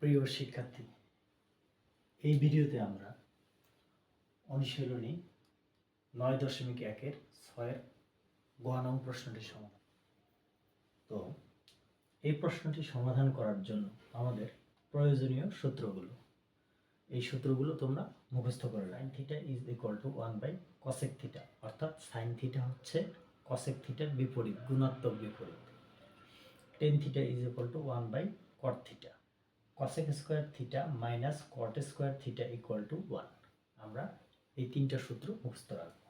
প্রিয় শিক্ষার্থী, এই ভিডিওতে আমরা অনুশীলনী 9.1-এর 6-এর গ নং প্রশ্নটি সমাধান। তো এই প্রশ্নটি সমাধান করার জন্য আমাদের প্রয়োজনীয় সূত্রগুলো, এই সূত্রগুলো তোমরা মুখস্থ করে রাখো। sin θ is equal two 1/cosec θ, অর্থাৎ sin θ হচ্ছে cosec θ এর বিপরীত, গুণাত্মক বিপরীত। tan θ is equal to 1/cot θ, cosec square theta minus cot square theta equal to 1। আমরা এই তিনটা সূত্র মুখস্থ রাখব।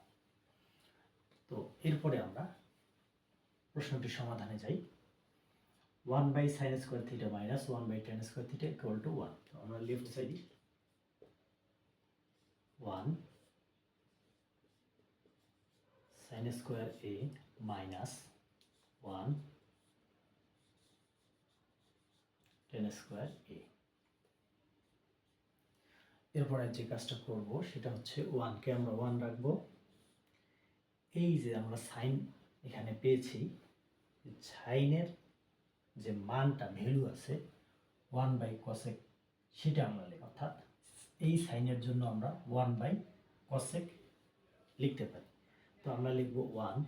তো এরপরে আমরা প্রশ্নটি সমাধানে যাই। 1/sin square theta minus 1/tan square theta equal to 1। তো আমরা লেফট সাইডে 1 sin square a minus 1 tan square a। এরপরে যে কাজটা করব সেটা হচ্ছে 1 কে আমরা 1 রাখবো। এই যে আমরা সাইন এখানে পেয়েছি, সাইনের যে মানটা ভ্যালু আছে 1/cosec সেটা আমরা লিখব, অর্থাৎ এই সাইনের জন্য আমরা 1/cosec লিখতে পারি। তো আমরা লিখব 1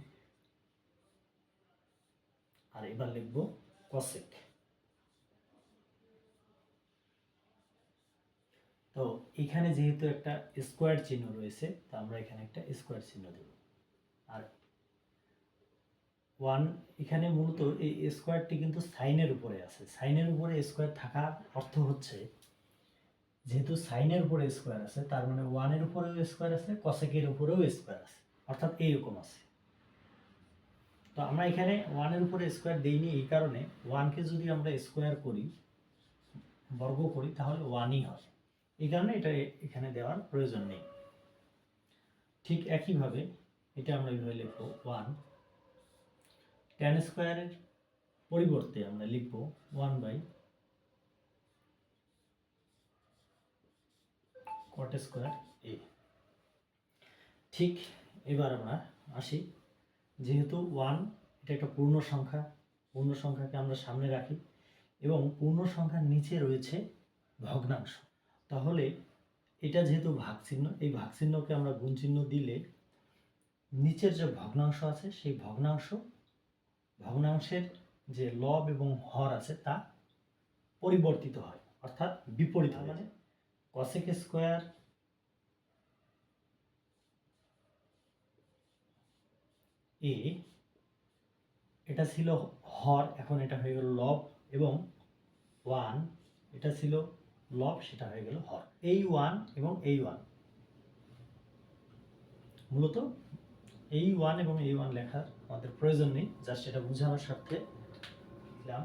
আর এবার লিখব cosec। তো এখানে যেহেতু একটা স্কয়ার চিহ্ন রয়েছে, তো আমরা এখানে একটা স্কয়ার চিহ্ন দেব। আর 1 এখানে মূলত এই স্কয়ারটি কিন্তু সাইনের উপরে আছে। সাইনের উপরে স্কয়ার থাকার অর্থ হচ্ছে, যেহেতু সাইনের উপরে স্কয়ার আছে তার মানে 1 এর উপরেও স্কয়ার আছে, cosec এর উপরেও স্কয়ার আছে, অর্থাৎ এইরকম আছে। তো আমরা এখানে 1 এর উপরে স্কয়ার দেইনি এই কারণে 1 কে যদি আমরা স্কয়ার করি, বর্গ করি, তাহলে 1ই হয়। এই কারণে এটা এখানে দেওয়ার প্রয়োজন নেই। ঠিক একইভাবে এটা আমরা এইভাবে লিখব 1 tan স্কয়ারের পরিবর্তে আমরা লিখব 1/cot স্কয়ার a। ঠিক এবার আমরা আসি, যেহেতু 1 এটা একটা পূর্ণ সংখ্যা, পূর্ণ সংখ্যাকে আমরা সামনে রাখি এবং পূর্ণ সংখ্যার নিচে রয়েছে ভগ্নাংশ, তাহলে এটা যেহেতু ভাগ চিহ্ন, এই ভাগ চিহ্নকে আমরা গুণ চিহ্ন দিলে নিচের যে ভগ্নাংশ আছে সেই ভগ্নাংশের যে লব এবং হর আছে তা পরিবর্তিত হয়, অর্থাৎ বিপরীত হয়। মানে cosec স্কয়ার a এটা ছিল হর, এখন এটা হয়ে গেল লব, এবং 1 এটা ছিল লব, সেটা হয়ে গেল হর। এই 1 এবং এই 1, মূলত এই 1 এবং এই 1 লেখার আমাদের প্রয়োজন নেই, জাস্ট এটা বোঝানোর স্বার্থে লিখলাম।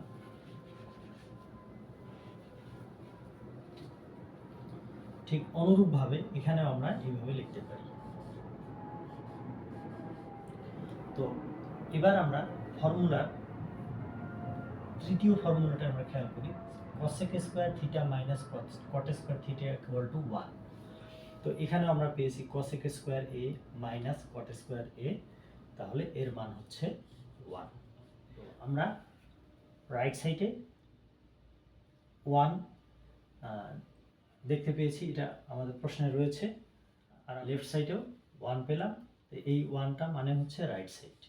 ঠিক অনুরূপভাবে এখানেও আমরা এইভাবে লিখতে পারি। তো এবার আমরা ফর্মুলার তৃতীয় ফর্মুলাটা আমরা খেয়াল করি, cosec square theta minus cot square theta equal to 1। তো এখানে আমরা পেয়েছি cosec square a minus cot square a, তাহলে এর মান হচ্ছে 1। তো আমরা রাইট সাইডে 1 দেখতে পেয়েছি, এটা আমাদের প্রশ্নে রয়েছে, আর লেফট সাইডেও 1 পেলাম। তো এই 1টা মানে হচ্ছে রাইট সাইড।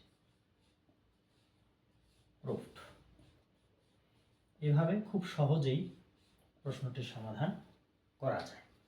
প্রুফড। এভাবে খুব সহজেই প্রশ্নটির সমাধান করা যায়।